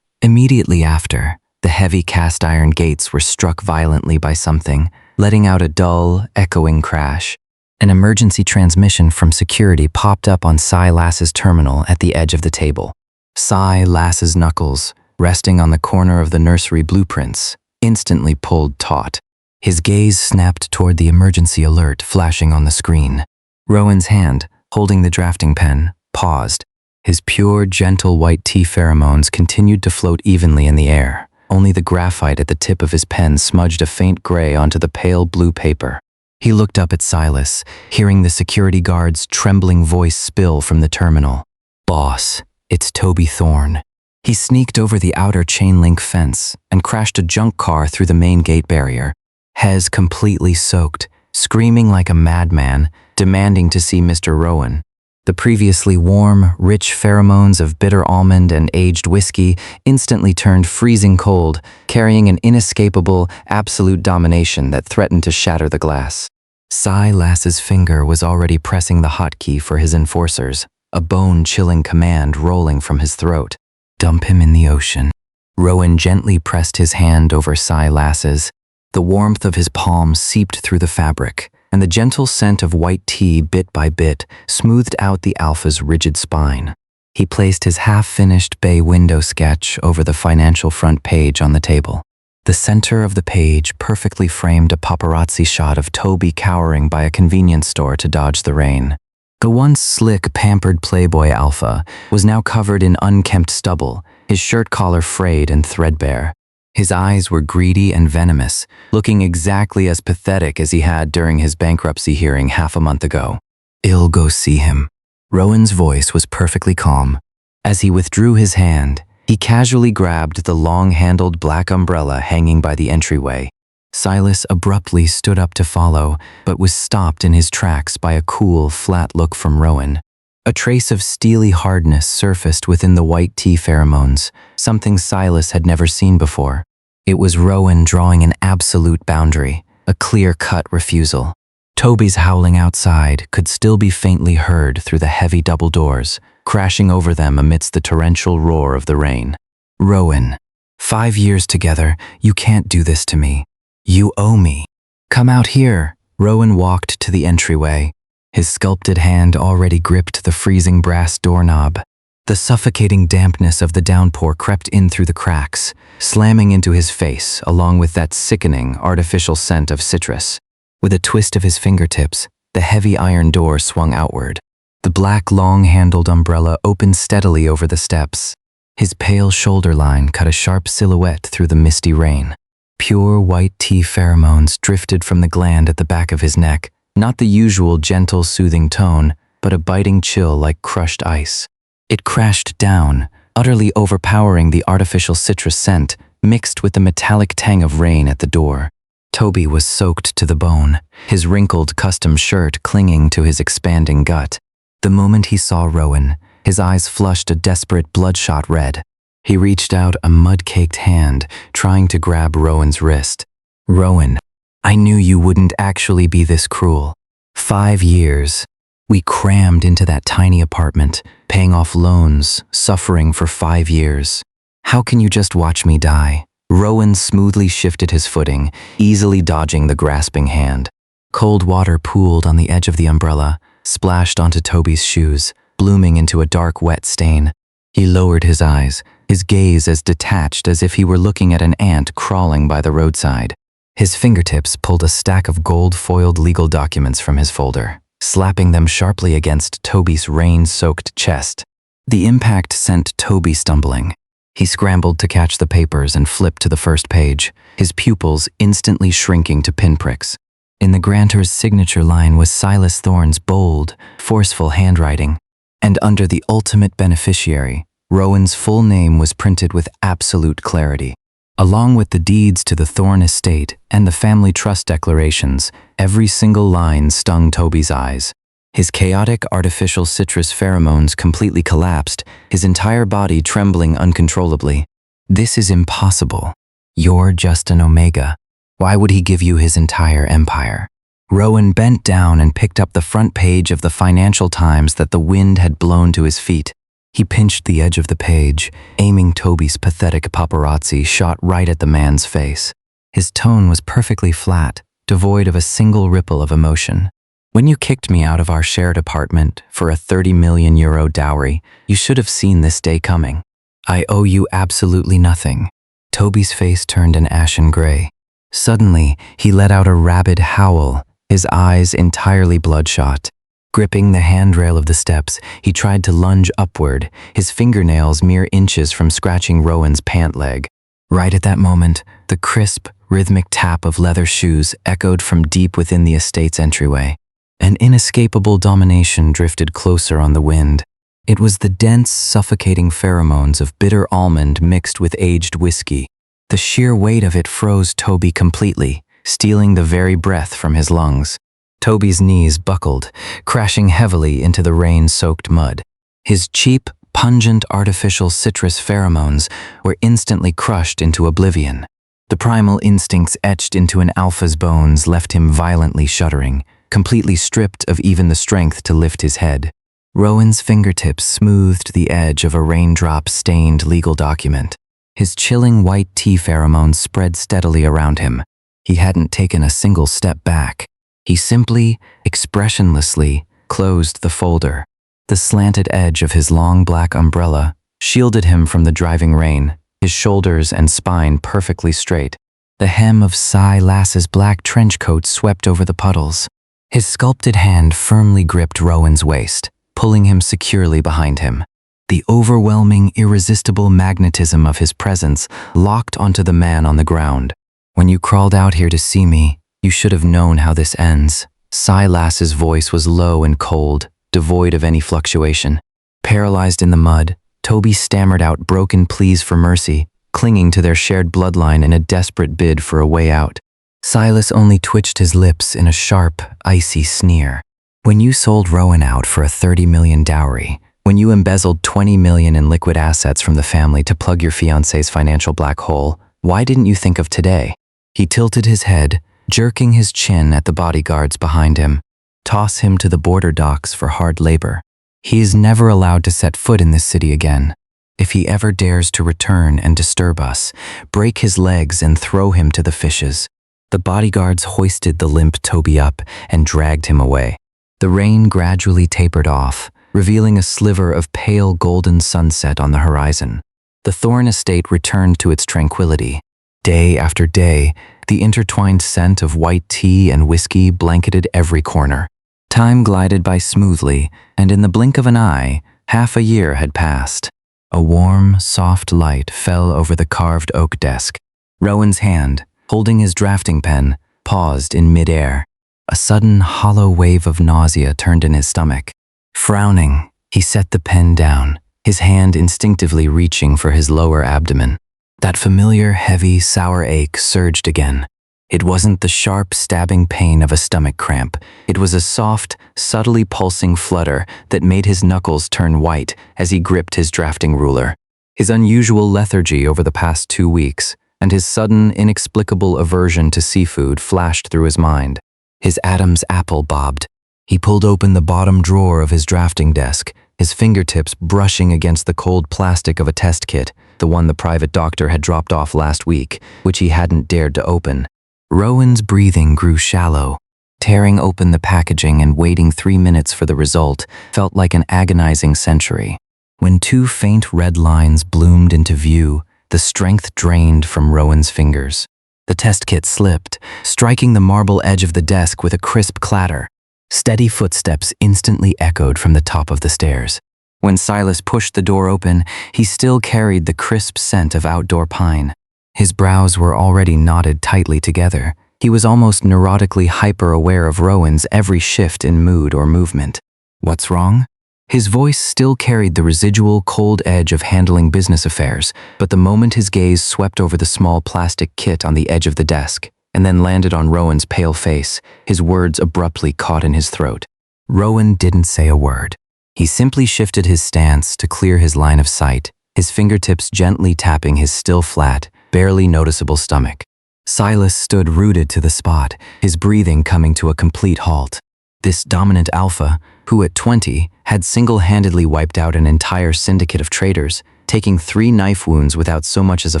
[SPEAKER 1] Immediately after, the heavy cast-iron gates were struck violently by something, letting out a dull, echoing crash. An emergency transmission from security popped up on Silas's terminal at the edge of the table. Silas's knuckles, resting on the corner of the nursery blueprints, instantly pulled taut. His gaze snapped toward the emergency alert flashing on the screen. Rowan's hand, holding the drafting pen, paused. His pure, gentle white tea pheromones continued to float evenly in the air. Only the graphite at the tip of his pen smudged a faint gray onto the pale blue paper. He looked up at Silas, hearing the security guard's trembling voice spill from the terminal. "Boss, it's Toby Thorn." He sneaked over the outer chain-link fence and crashed a junk car through the main gate barrier. Hez completely soaked, screaming like a madman, demanding to see Mr. Rowan. The previously warm, rich pheromones of bitter almond and aged whiskey instantly turned freezing cold, carrying an inescapable, absolute domination that threatened to shatter the glass. Silas's finger was already pressing the hotkey for his enforcers, a bone-chilling command rolling from his throat. "Dump him in the ocean." Rowan gently pressed his hand over Silas's. The warmth of his palm seeped through the fabric, and the gentle scent of white tea bit by bit smoothed out the alpha's rigid spine. He placed his half-finished bay window sketch over the financial front page on the table. The center of the page perfectly framed a paparazzi shot of Toby cowering by a convenience store to dodge the rain. The once slick, pampered playboy alpha was now covered in unkempt stubble, his shirt collar frayed and threadbare. His eyes were greedy and venomous, looking exactly as pathetic as he had during his bankruptcy hearing half a month ago. "I'll go see him." Rowan's voice was perfectly calm. As he withdrew his hand, he casually grabbed the long-handled black umbrella hanging by the entryway. Silas abruptly stood up to follow, but was stopped in his tracks by a cool, flat look from Rowan. A trace of steely hardness surfaced within the white tea pheromones, something Silas had never seen before. It was Rowan drawing an absolute boundary, a clear-cut refusal. Toby's howling outside could still be faintly heard through the heavy double doors, crashing over them amidst the torrential roar of the rain. "Rowan, 5 years together, you can't do this to me. You owe me. Come out here." Rowan walked to the entryway. His sculpted hand already gripped the freezing brass doorknob. The suffocating dampness of the downpour crept in through the cracks, slamming into his face along with that sickening, artificial scent of citrus. With a twist of his fingertips, the heavy iron door swung outward. The black, long-handled umbrella opened steadily over the steps. His pale shoulder line cut a sharp silhouette through the misty rain. Pure white tea pheromones drifted from the gland at the back of his neck, not the usual gentle, soothing tone, but a biting chill like crushed ice. It crashed down, utterly overpowering the artificial citrus scent, mixed with the metallic tang of rain at the door. Toby was soaked to the bone, his wrinkled custom shirt clinging to his expanding gut. The moment he saw Rowan, his eyes flushed a desperate bloodshot red. He reached out a mud-caked hand, trying to grab Rowan's wrist. "Rowan, I knew you wouldn't actually be this cruel. 5 years. We crammed into that tiny apartment, paying off loans, suffering for 5 years. How can you just watch me die?" Rowan smoothly shifted his footing, easily dodging the grasping hand. Cold water pooled on the edge of the umbrella, splashed onto Toby's shoes, blooming into a dark, wet stain. He lowered his eyes, his gaze as detached as if he were looking at an ant crawling by the roadside. His fingertips pulled a stack of gold-foiled legal documents from his folder, slapping them sharply against Toby's rain-soaked chest. The impact sent Toby stumbling. He scrambled to catch the papers and flipped to the first page, his pupils instantly shrinking to pinpricks. In the grantor's signature line was Silas Thorne's bold, forceful handwriting, and under the ultimate beneficiary, Rowan's full name was printed with absolute clarity. Along with the deeds to the Thorne estate and the family trust declarations, every single line stung Toby's eyes. His chaotic artificial citrus pheromones completely collapsed, his entire body trembling uncontrollably. "This is impossible. You're just an Omega. Why would he give you his entire empire?" Rowan bent down and picked up the front page of the Financial Times that the wind had blown to his feet. He pinched the edge of the page, aiming Toby's pathetic paparazzi shot right at the man's face. His tone was perfectly flat, devoid of a single ripple of emotion. "When you kicked me out of our shared apartment for a 30 million euro dowry, you should have seen this day coming. I owe you absolutely nothing." Toby's face turned an ashen gray. Suddenly, he let out a rabid howl, his eyes entirely bloodshot. Gripping the handrail of the steps, he tried to lunge upward, his fingernails mere inches from scratching Rowan's pant leg. Right at that moment, the crisp, rhythmic tap of leather shoes echoed from deep within the estate's entryway. An inescapable domination drifted closer on the wind. It was the dense, suffocating pheromones of bitter almond mixed with aged whiskey. The sheer weight of it froze Toby completely, stealing the very breath from his lungs. Toby's knees buckled, crashing heavily into the rain-soaked mud. His cheap, pungent artificial citrus pheromones were instantly crushed into oblivion. The primal instincts etched into an alpha's bones left him violently shuddering, completely stripped of even the strength to lift his head. Rowan's fingertips smoothed the edge of a raindrop-stained legal document. His chilling white tea pheromones spread steadily around him. He hadn't taken a single step back. He simply, expressionlessly, closed the folder. The slanted edge of his long black umbrella shielded him from the driving rain, his shoulders and spine perfectly straight. The hem of Silas's black trench coat swept over the puddles. His sculpted hand firmly gripped Rowan's waist, pulling him securely behind him. The overwhelming, irresistible magnetism of his presence locked onto the man on the ground. "When you crawled out here to see me, you should have known how this ends." Silas's voice was low and cold, devoid of any fluctuation. Paralyzed in the mud, Toby stammered out broken pleas for mercy, clinging to their shared bloodline in a desperate bid for a way out. Silas only twitched his lips in a sharp, icy sneer. "When you sold Rowan out for a 30 million dowry, when you embezzled 20 million in liquid assets from the family to plug your fiancé's financial black hole, why didn't you think of today?" He tilted his head, jerking his chin at the bodyguards behind him. "Toss him to the border docks for hard labor. He is never allowed to set foot in this city again. If he ever dares to return and disturb us, break his legs and throw him to the fishes." The bodyguards hoisted the limp Toby up and dragged him away. The rain gradually tapered off, revealing a sliver of pale golden sunset on the horizon. The Thorn estate returned to its tranquility. Day after day, the intertwined scent of white tea and whiskey blanketed every corner. Time glided by smoothly, and in the blink of an eye, half a year had passed. A warm, soft light fell over the carved oak desk. Rowan's hand, holding his drafting pen, paused in midair. A sudden, hollow wave of nausea turned in his stomach. Frowning, he set the pen down, his hand instinctively reaching for his lower abdomen. That familiar, heavy, sour ache surged again. It wasn't the sharp, stabbing pain of a stomach cramp. It was a soft, subtly pulsing flutter that made his knuckles turn white as he gripped his drafting ruler. His unusual lethargy over the past 2 weeks, and his sudden, inexplicable aversion to seafood flashed through his mind. His Adam's apple bobbed. He pulled open the bottom drawer of his drafting desk, his fingertips brushing against the cold plastic of a test kit, the one the private doctor had dropped off last week, which he hadn't dared to open. Rowan's breathing grew shallow. Tearing open the packaging and waiting 3 minutes for the result felt like an agonizing century. When 2 faint red lines bloomed into view, the strength drained from Rowan's fingers. The test kit slipped, striking the marble edge of the desk with a crisp clatter. Steady footsteps instantly echoed from the top of the stairs. When Silas pushed the door open, he still carried the crisp scent of outdoor pine. His brows were already knotted tightly together. He was almost neurotically hyper-aware of Rowan's every shift in mood or movement. "What's wrong?" His voice still carried the residual cold edge of handling business affairs, but the moment his gaze swept over the small plastic kit on the edge of the desk, and then landed on Rowan's pale face, his words abruptly caught in his throat. Rowan didn't say a word. He simply shifted his stance to clear his line of sight, his fingertips gently tapping his still flat, barely noticeable stomach. Silas stood rooted to the spot, his breathing coming to a complete halt. This dominant alpha, who at 20 had single-handedly wiped out an entire syndicate of traitors, taking 3 knife wounds without so much as a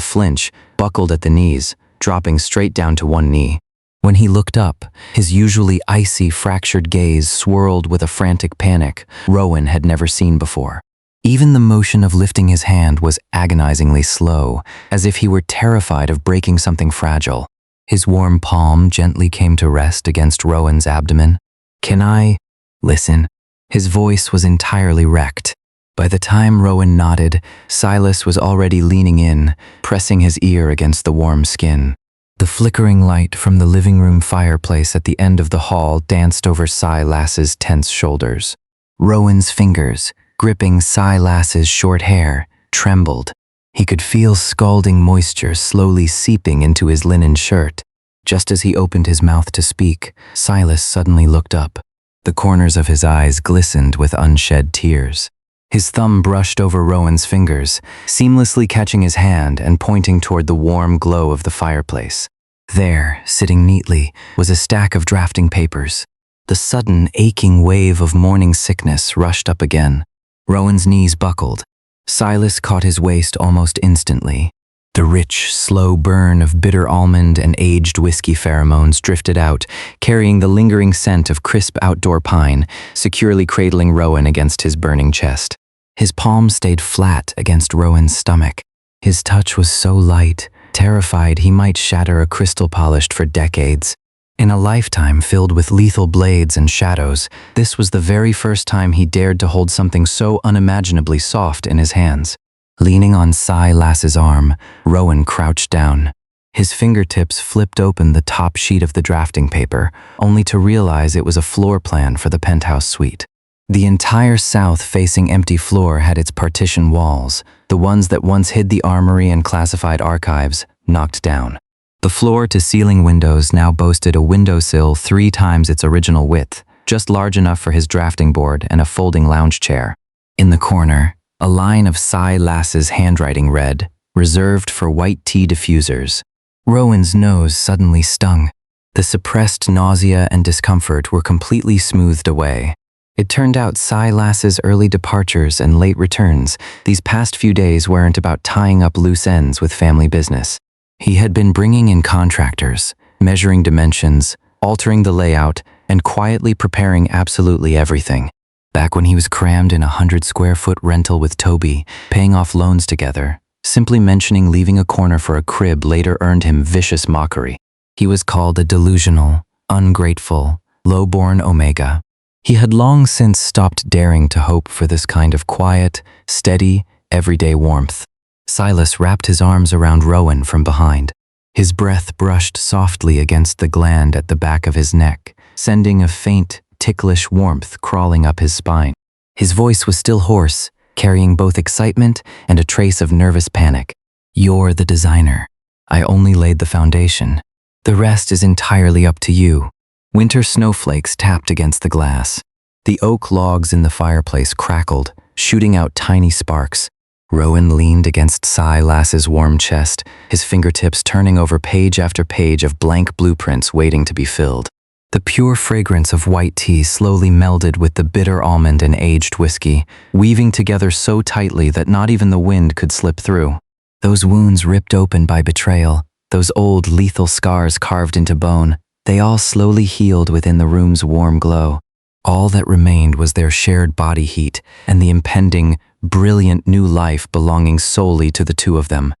[SPEAKER 1] flinch, buckled at the knees, dropping straight down to one knee. When he looked up, his usually icy, fractured gaze swirled with a frantic panic Rowan had never seen before. Even the motion of lifting his hand was agonizingly slow, as if he were terrified of breaking something fragile. His warm palm gently came to rest against Rowan's abdomen. "Can I listen?" His voice was entirely wrecked. By the time Rowan nodded, Silas was already leaning in, pressing his ear against the warm skin. The flickering light from the living room fireplace at the end of the hall danced over Silas's tense shoulders. Rowan's fingers, gripping Silas's short hair, trembled. He could feel scalding moisture slowly seeping into his linen shirt. Just as he opened his mouth to speak, Silas suddenly looked up. The corners of his eyes glistened with unshed tears. His thumb brushed over Rowan's fingers, seamlessly catching his hand and pointing toward the warm glow of the fireplace. There, sitting neatly, was a stack of drafting papers. The sudden, aching wave of morning sickness rushed up again. Rowan's knees buckled. Silas caught his waist almost instantly. The rich, slow burn of bitter almond and aged whiskey pheromones drifted out, carrying the lingering scent of crisp outdoor pine, securely cradling Rowan against his burning chest. His palm stayed flat against Rowan's stomach. His touch was so light, terrified he might shatter a crystal polished for decades. In a lifetime filled with lethal blades and shadows, this was the very first time he dared to hold something so unimaginably soft in his hands. Leaning on Silas's arm, Rowan crouched down. His fingertips flipped open the top sheet of the drafting paper, only to realize it was a floor plan for the penthouse suite. The entire south-facing empty floor had its partition walls, the ones that once hid the armory and classified archives, knocked down. The floor-to-ceiling windows now boasted a windowsill 3 times its original width, just large enough for his drafting board and a folding lounge chair. In the corner, a line of Silas's handwriting read, "Reserved for white tea diffusers." Rowan's nose suddenly stung. The suppressed nausea and discomfort were completely smoothed away. It turned out Silas's early departures and late returns, these past few days weren't about tying up loose ends with family business. He had been bringing in contractors, measuring dimensions, altering the layout, and quietly preparing absolutely everything. Back when he was crammed in a 100-square-foot rental with Toby, paying off loans together, simply mentioning leaving a corner for a crib later earned him vicious mockery. He was called a delusional, ungrateful, low-born Omega. He had long since stopped daring to hope for this kind of quiet, steady, everyday warmth. Silas wrapped his arms around Rowan from behind. His breath brushed softly against the gland at the back of his neck, sending a faint, ticklish warmth crawling up his spine. His voice was still hoarse, carrying both excitement and a trace of nervous panic. "You're the designer. I only laid the foundation. The rest is entirely up to you." Winter snowflakes tapped against the glass. The oak logs in the fireplace crackled, shooting out tiny sparks. Rowan leaned against Silas's warm chest, his fingertips turning over page after page of blank blueprints waiting to be filled. The pure fragrance of white tea slowly melded with the bitter almond and aged whiskey, weaving together so tightly that not even the wind could slip through. Those wounds ripped open by betrayal, those old lethal scars carved into bone, they all slowly healed within the room's warm glow. All that remained was their shared body heat and the impending, brilliant new life belonging solely to the two of them.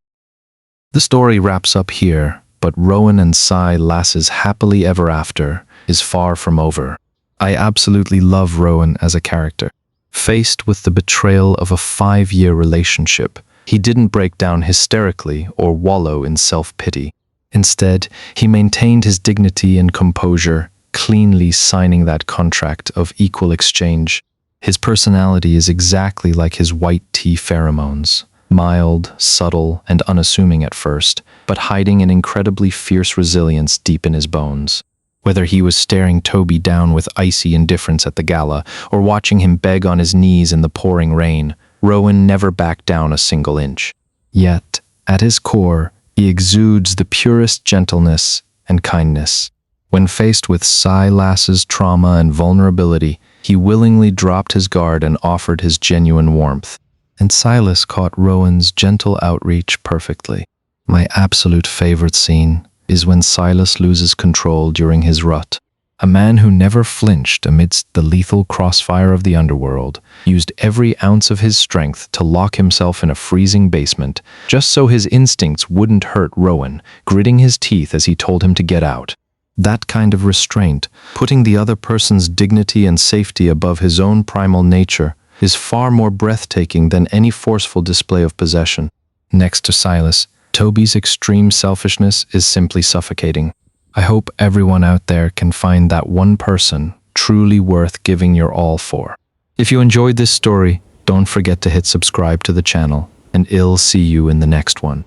[SPEAKER 2] The story wraps up here, but Rowan and Silas's happily ever after is far from over. I absolutely love Rowan as a character. Faced with the betrayal of a 5-year relationship, he didn't break down hysterically or wallow in self-pity. Instead, he maintained his dignity and composure, cleanly signing that contract of equal exchange. His personality is exactly like his white tea pheromones, mild, subtle, and unassuming at first, but hiding an incredibly fierce resilience deep in his bones. Whether he was staring Toby down with icy indifference at the gala, or watching him beg on his knees in the pouring rain, Rowan never backed down a single inch. Yet, at his core, he exudes the purest gentleness and kindness. When faced with Silas's trauma and vulnerability, he willingly dropped his guard and offered his genuine warmth. And Silas caught Rowan's gentle outreach perfectly. My absolute favorite scene is when Silas loses control during his rut. A man who never flinched amidst the lethal crossfire of the underworld, used every ounce of his strength to lock himself in a freezing basement, just so his instincts wouldn't hurt Rowan, gritting his teeth as he told him to get out. That kind of restraint, putting the other person's dignity and safety above his own primal nature, is far more breathtaking than any forceful display of possession. Next to Silas, Toby's extreme selfishness is simply suffocating. I hope everyone out there can find that one person truly worth giving your all for. If you enjoyed this story, don't forget to hit subscribe to the channel, and I'll see you in the next one.